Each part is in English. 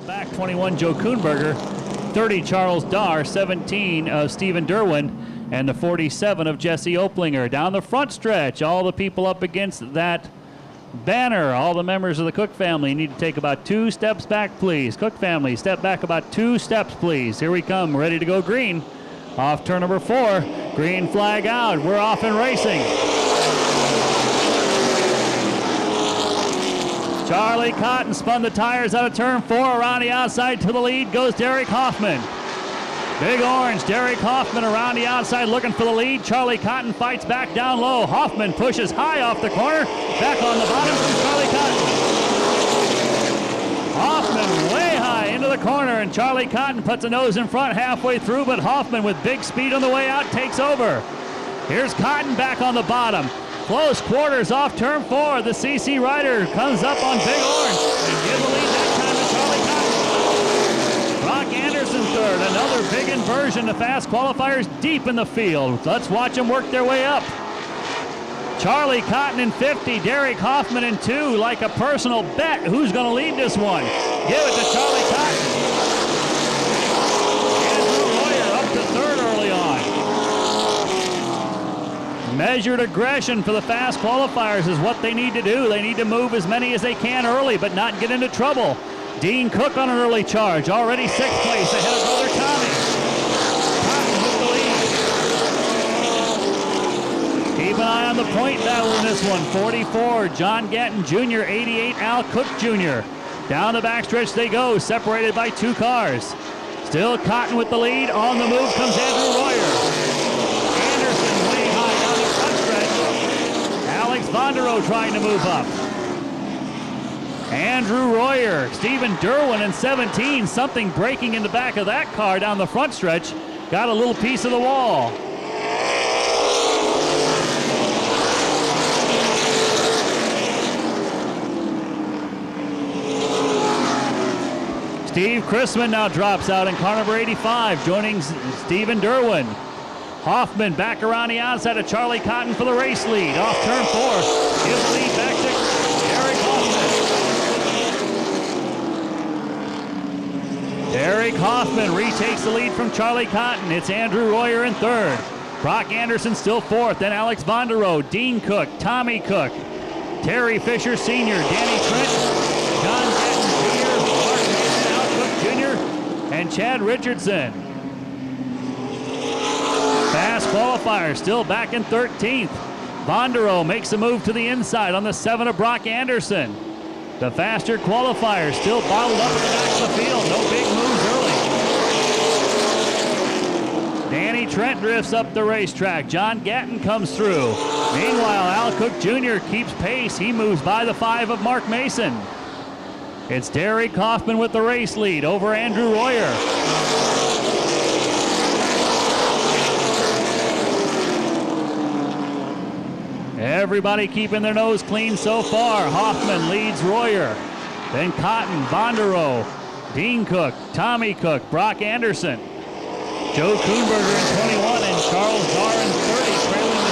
back, 21 Joe Kuhnberger, 30 Charles Dahr, 17 of Stephen Derwin, and the 47 of Jesse Oplinger. Down the front stretch, all the people up against that banner, all the members of the Cook family need to take about 2 steps back, please. Cook family, step back about 2 steps, please. Here we come, ready to go green. Off turn number 4, green flag out. We're off and racing. Charlie Cotton spun the tires out of turn 4. Around the outside to the lead goes Derek Hoffman. Big Orange, Derek Hoffman around the outside looking for the lead. Charlie Cotton fights back down low. Hoffman pushes high off the corner. Back on the bottom from Charlie Cotton. Hoffman way high into the corner, and Charlie Cotton puts a nose in front halfway through, but Hoffman with big speed on the way out takes over. Here's Cotton back on the bottom. Close quarters off turn 4. The CC rider comes up on Big Orange and gives the lead that time to Charlie Cotton. Brock Anderson third. Another big inversion. The fast qualifiers deep in the field. Let's watch them work their way up. Charlie Cotton in 50. Derek Hoffman in 2. Like a personal bet. Who's going to lead this one? Give it to Charlie Cotton. Andrew Royer up to third early on. Measured aggression for the fast qualifiers is what they need to do. They need to move as many as they can early, but not get into trouble. Dean Cook on an early charge, already 6th place ahead of brother Tommy. Cotton with the lead. Keep an eye on the point battle in this one. 44, John Gatton Jr., 88, Al Cook Jr. Down the backstretch they go, separated by 2 cars. Still Cotton with the lead. On the move comes Andrew Royer. Vondero trying to move up. Andrew Royer, Stephen Derwin in 17. Something breaking in the back of that car down the front stretch. Got a little piece of the wall. Steve Chrisman now drops out in car number 85, joining Stephen Derwin. Hoffman back around the outside of Charlie Cotton for the race lead. Off turn 4. Gives the lead back to Derek Hoffman. Derek Hoffman retakes the lead from Charlie Cotton. It's Andrew Royer in 3rd. Brock Anderson still 4th. Then Alex Vondero, Dean Cook, Tommy Cook, Terry Fisher Sr., Danny Trent, John Gatton Jr., Mark Mason, Al Cook Jr., and Chad Richardson. Fast qualifier still back in 13th. Vondero makes a move to the inside on the 7 of Brock Anderson. The faster qualifier still bottled up in the back of the field. No big moves early. Danny Trent drifts up the racetrack. John Gatton comes through. Meanwhile, Al Cook Jr. keeps pace. He moves by the 5 of Mark Mason. It's Derek Hoffman with the race lead over Andrew Royer. Everybody keeping their nose clean so far. Hoffman leads Royer. Then Cotton, Vondero, Dean Cook, Tommy Cook, Brock Anderson. Joe Kuhnberger in 21 and Charles Dahr in 30, trailing the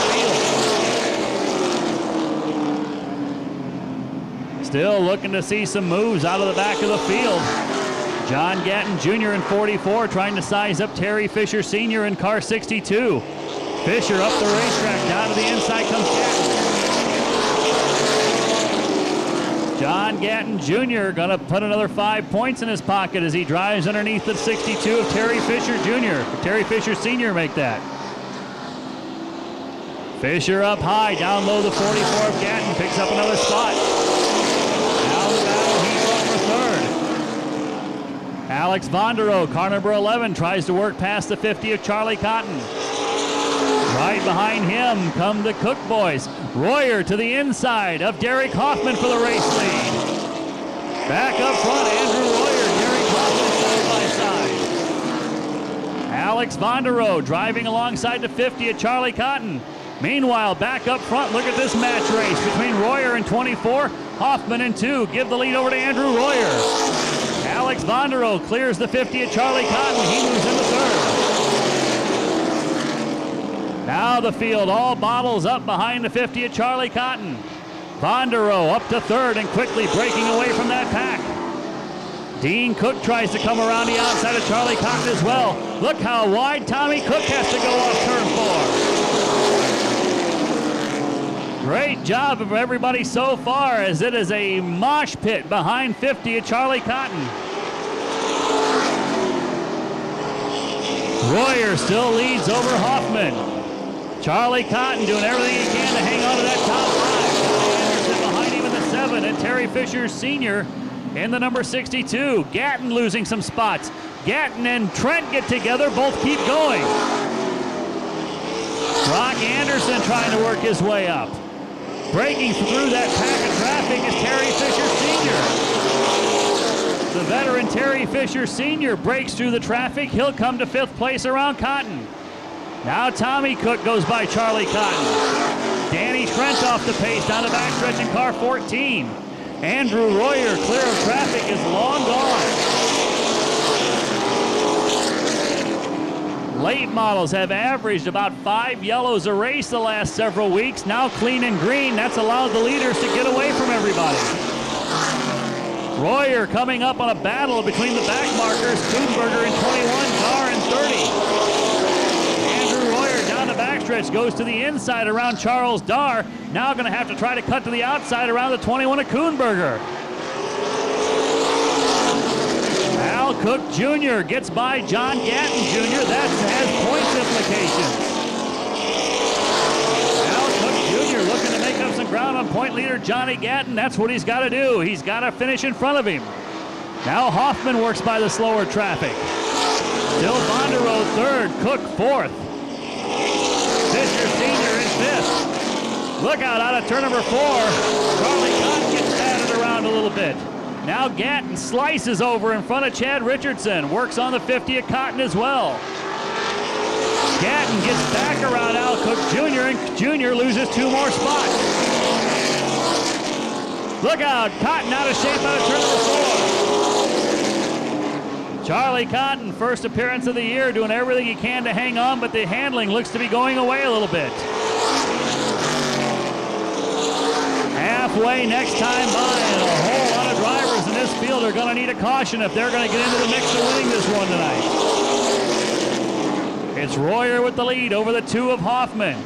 field. Still looking to see some moves out of the back of the field. John Gatton Jr. in 44 trying to size up Terry Fisher Sr. in car 62. Fisher up the racetrack, down to the inside comes Gatton. John Gatton Jr. gonna put another 5 points in his pocket as he drives underneath the 62 of Terry Fisher Jr. Terry Fisher Sr. make that. Fisher up high, down low the 44 of Gatton, picks up another spot. Now the battle heats up for 3rd. Alex Vondero, car number 11, tries to work past the 50 of Charlie Cotton. Right behind him come the Cook boys. Royer to the inside of Derek Hoffman for the race lead. Back up front, Andrew Royer, Derek Hoffman side by side. Alex Vondero driving alongside the 50 of Charlie Cotton. Meanwhile, back up front, look at this match race between Royer in 24, Hoffman in 2. Give the lead over to Andrew Royer. Alex Vondero clears the 50 of Charlie Cotton. He moves into 3rd. Now the field all bottles up behind the 50 of Charlie Cotton. Vondero up to 3rd and quickly breaking away from that pack. Dean Cook tries to come around the outside of Charlie Cotton as well. Look how wide Tommy Cook has to go off turn 4. Great job of everybody so far, as it is a mosh pit behind 50 at Charlie Cotton. Royer still leads over Hoffman. Charlie Cotton doing everything he can to hang on to that top 5. Anderson behind him in the 7, and Terry Fisher Sr. in the number 62. Gatton losing some spots. Gatton and Trent get together, both keep going. Brock Anderson trying to work his way up. Breaking through that pack of traffic is Terry Fisher Sr. The veteran Terry Fisher Sr. breaks through the traffic. He'll come to 5th place around Cotton. Now Tommy Cook goes by Charlie Cotton. Danny Trent off the pace down the backstretch in car 14. Andrew Royer, clear of traffic, is long gone. Late models have averaged about 5 yellows a race the last several weeks. Now clean and green. That's allowed the leaders to get away from everybody. Royer coming up on a battle between the back markers. Kuhnberger in 21, Dar in 30. Andrew Royer down the backstretch goes to the inside around Charles Dar. Now going to have to try to cut to the outside around the 21 of Kuhnberger. Al Cook Jr. gets by John Gatton Jr. That has points implications. Al Cook Jr. looking to make up some ground on point leader Johnny Gatton. That's what he's got to do. He's got to finish in front of him. Now Hoffman works by the slower traffic. Still Bonderow 3rd, Cook 4th. Fisher Sr. in 5th. Look out of turn number 4. Charlie Cotton gets batted around a little bit. Now Gatton slices over in front of Chad Richardson. Works on the 50 at Cotton as well. Gatton gets back around Al Cook Jr. and Jr. loses 2 more spots. Look out, Cotton out of shape out of turn number 4. Charlie Cotton, first appearance of the year, doing everything he can to hang on, but the handling looks to be going away a little bit. Halfway next time by, and a whole lot of drivers in this field are going to need a caution if they're going to get into the mix of winning this one tonight. It's Royer with the lead over the 2 of Hoffman.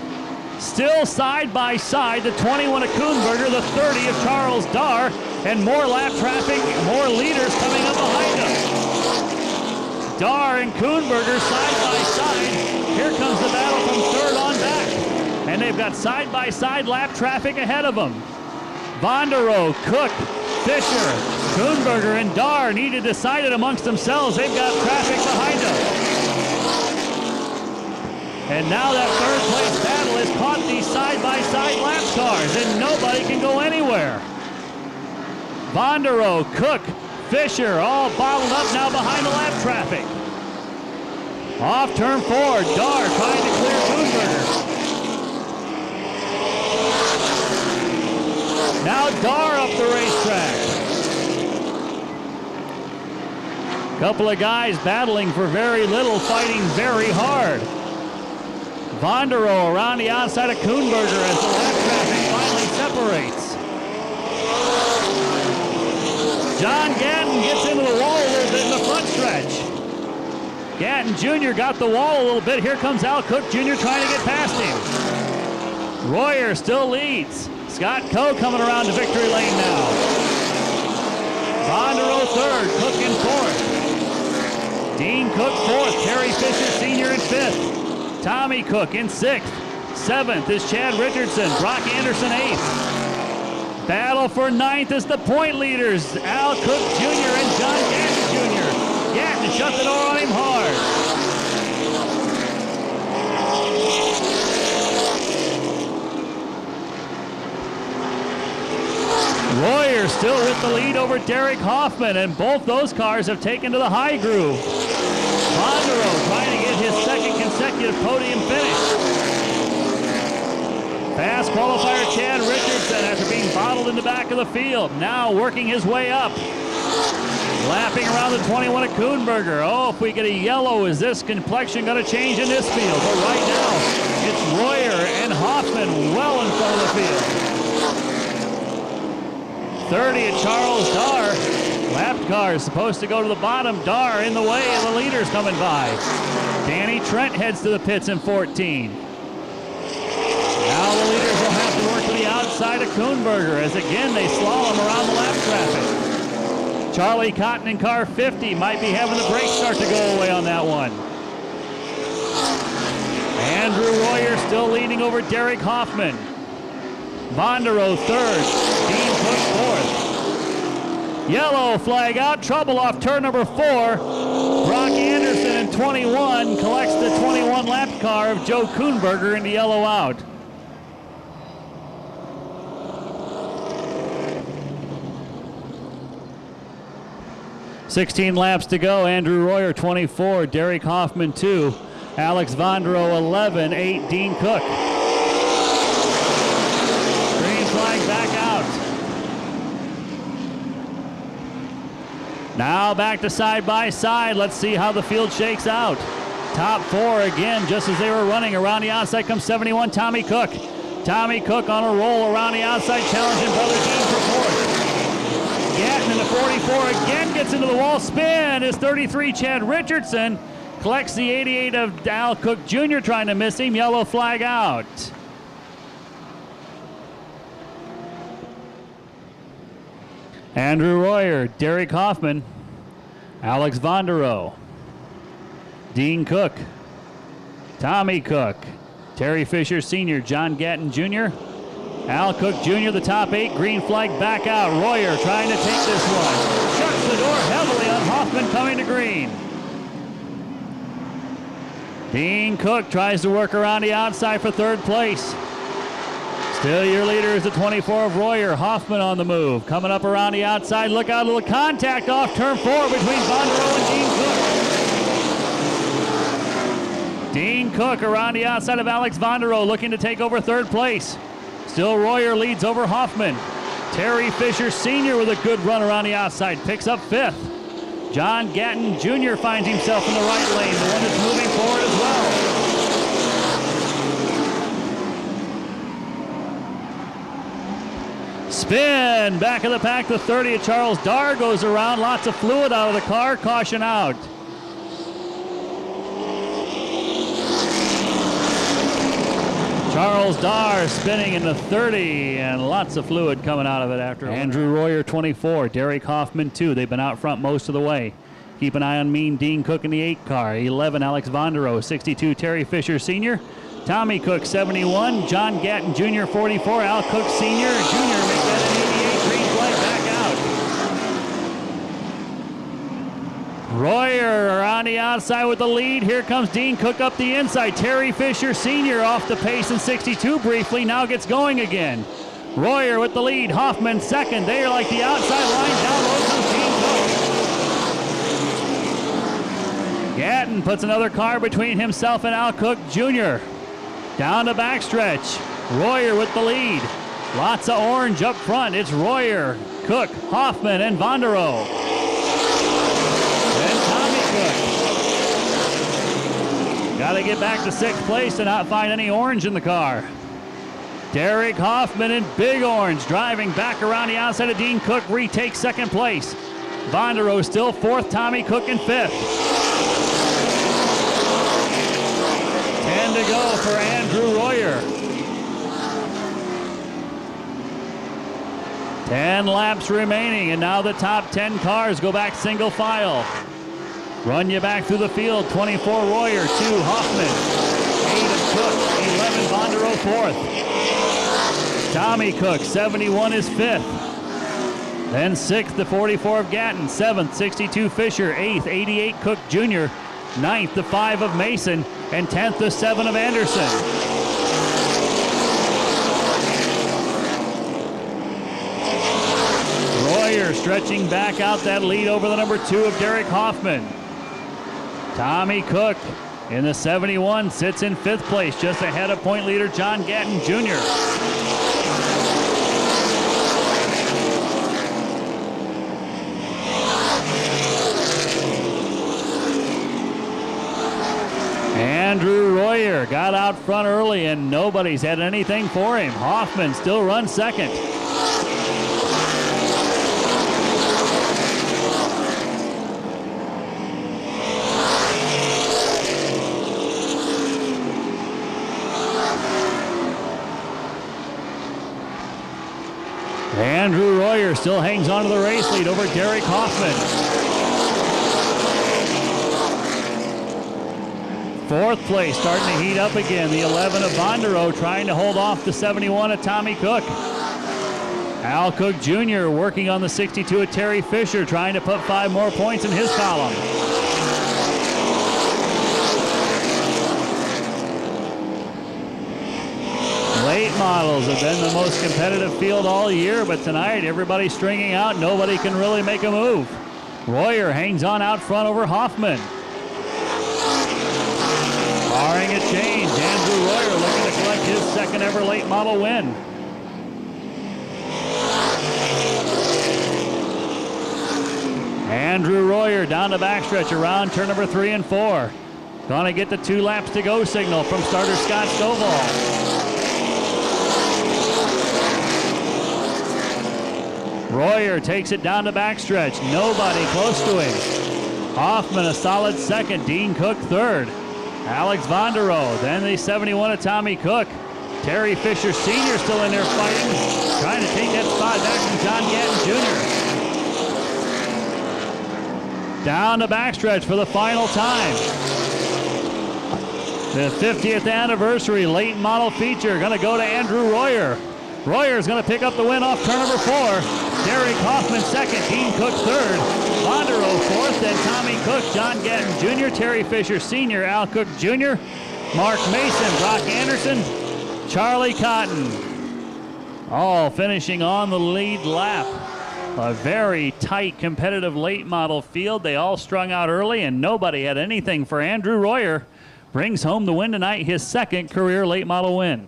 Still side by side, the 21 of Kuhnberger, the 30 of Charles Dar, and more lap traffic, more leaders coming up behind them. Dar and Kuhnberger side by side. Here comes the battle from 3rd on back. And they've got side by side lap traffic ahead of them. Bonderow, Cook, Fisher, Kuhnberger, and Dar need to decide it amongst themselves. They've got traffic behind them. And now that 3rd place battle has caught these side-by-side lap cars, and nobody can go anywhere. Bonderow, Cook, Fisher, all bottled up now behind the lap traffic. Off turn 4, Dar trying to clear Kuhnberger. Now Dar up the racetrack. Couple of guys battling for very little, fighting very hard. Bonderow around the outside of Kuhnberger as the lap traffic finally separates. John Gatton gets into the wall a little bit in the front stretch. Gatton Jr. got the wall a little bit. Here comes Al Cook Jr. trying to get past him. Royer still leads. Scott Coe coming around to victory lane now. Bonderow 3rd, Cook in 4th. Dean Cook 4th, Terry Fisher Sr. in 5th. Tommy Cook in 6th. 7th is Chad Richardson. Brock Anderson 8th. Battle for 9th is the point leaders, Al Cook Jr. and John Gatton Jr. Gatton shut the door on him hard. Royer still with the lead over Derek Hoffman, and both those cars have taken to the high groove. Bonderow trying to get his 2nd consecutive podium finish. Fast qualifier Chad Richardson after being bottled in the back of the field. Now working his way up. Lapping around the 21 of Kuhnberger. Oh, if we get a yellow, is this complexion going to change in this field? But right now, it's Royer and Hoffman well in front of the field. 30 at Charles Dar. Lapped car is supposed to go to the bottom. Dar in the way, and the leader's coming by. Danny Trent heads to the pits in 14. Now the leaders will have to work to the outside of Kuhnberger as again they slalom around the lap traffic. Charlie Cotton in car 50 might be having the brake start to go away on that one. Andrew Royer still leading over Derek Hoffman. Bondero third, Dean Cook fourth. Yellow flag out, trouble off turn number 4. Brock Anderson in 21 collects the 21 lap car of Joe Kuhnberger into yellow out. "16 laps to go. Andrew Royer 24, Derek Hoffman 2, Alex Vondero 11, 8 Dean Cook. Green flag back out. Now back to side by side. Let's see how the field shakes out. Top 4 again, just as they were running. Around the outside comes 71 Tommy Cook. Tommy Cook on a roll around the outside, challenging brother Dean for 4th. Gatton in the 44 again gets into the wall spin. Is 33 Chad Richardson. Collects the 88 of Al Cook Jr. trying to miss him. Yellow flag out. Andrew Royer, Derek Hoffman, Alex Vondero, Dean Cook, Tommy Cook, Terry Fisher Sr., John Gatton Jr., Al Cook Jr., the top 8, green flag back out. Royer trying to take this one. Shuts the door heavily on Hoffman coming to green. Dean Cook tries to work around the outside for 3rd place. Still your leader is the 24 of Royer. Hoffman on the move. Coming up around the outside. Look out, a little contact off turn 4 between Vondero and Dean Cook. Dean Cook around the outside of Alex Vondero looking to take over 3rd place. Still Royer leads over Hoffman. Terry Fisher Sr. with a good run around the outside. Picks up 5th. John Gatton Jr. finds himself in the right lane. The one that's moving forward as well. Spin, back of the pack, the 30 of Charles Dar goes around. Lots of fluid out of the car, caution out. Charles Dar spinning in the 30 and lots of fluid coming out of it after. Andrew Royer 24, Derek Hoffman 2. They've been out front most of the way. Keep an eye on Mean Dean Cook in the 8 car. 11 Alex Vondero, 62 Terry Fisher Sr., Tommy Cook 71, John Gatton Jr. 44, Al Cook Sr. Jr. make that an 88, green flag back out. Royer on the outside with the lead. Here comes Dean Cook up the inside. Terry Fisher Sr. off the pace in 62 briefly, now gets going again. Royer with the lead, Hoffman second. They are like the outside line, down low comes Dean Cook. Gatton puts another car between himself and Al Cook Jr. Down the backstretch, Royer with the lead. Lots of orange up front. It's Royer, Cook, Hoffman, and Vondero. Then Tommy Cook. Got to get back to 6th place to not find any orange in the car. Derek Hoffman in big orange, driving back around the outside of Dean Cook, retakes 2nd place. Vondero still 4th, Tommy Cook in 5th. 10 to go for Andrew Royer. 10 laps remaining, and now the top 10 cars go back single file. Run you back through the field. 24 Royer, 2 Hoffman, 8 of Cook, 11 Vondero 4th. Tommy Cook, 71 is 5th. Then 6th, the 44 of Gatton, 7th, 62 Fisher, 8th, 88 Cook Jr., 9th, the 5 of Mason, and 10th, the 7 of Anderson. Royer stretching back out that lead over the number 2 of Derek Hoffman. Tommy Cook in the 71 sits in 5th place, just ahead of point leader John Gatton Jr. Andrew Royer got out front early and nobody's had anything for him. Hoffman still runs 2nd. Royer still hangs on to the race lead over Derek Hoffman. Fourth place starting to heat up again. The 11 of Bondero trying to hold off the 71 of Tommy Cook. Al Cook Jr. working on the 62 of Terry Fisher, trying to put 5 more points in his column. Late models have been the most competitive field all year, but tonight everybody's stringing out. Nobody can really make a move. Royer hangs on out front over Hoffman. Barring a change, Andrew Royer looking to collect his second ever late model win. Andrew Royer down the backstretch around turn number 3 and 4. Gonna get the 2 laps to go signal from starter Scott Stovall. Royer takes it down the backstretch. Nobody close to him. Hoffman a solid second. Dean Cook third. Alex Bondero. Then the 71 of Tommy Cook. Terry Fisher Sr. still in there fighting. Trying to take that spot back from John Gatton Jr. Down the backstretch for the final time. The 50th anniversary late model feature going to go to Andrew Royer. Royer's going to pick up the win off turn number 4. Derek Hoffman second, Dean Cook third, Bondero fourth, then Tommy Cook, John Gatton Jr., Terry Fisher Sr., Al Cook Jr., Mark Mason, Brock Anderson, Charlie Cotton. All finishing on the lead lap. A very tight competitive late model field. They all strung out early and nobody had anything for Andrew Royer. Brings home the win tonight, his second career late model win.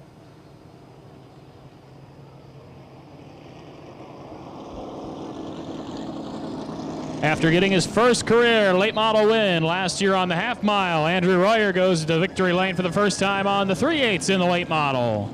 After getting his first career late model win last year on the half mile, Andrew Royer goes to victory lane for the first time on the 3/8 in the late model.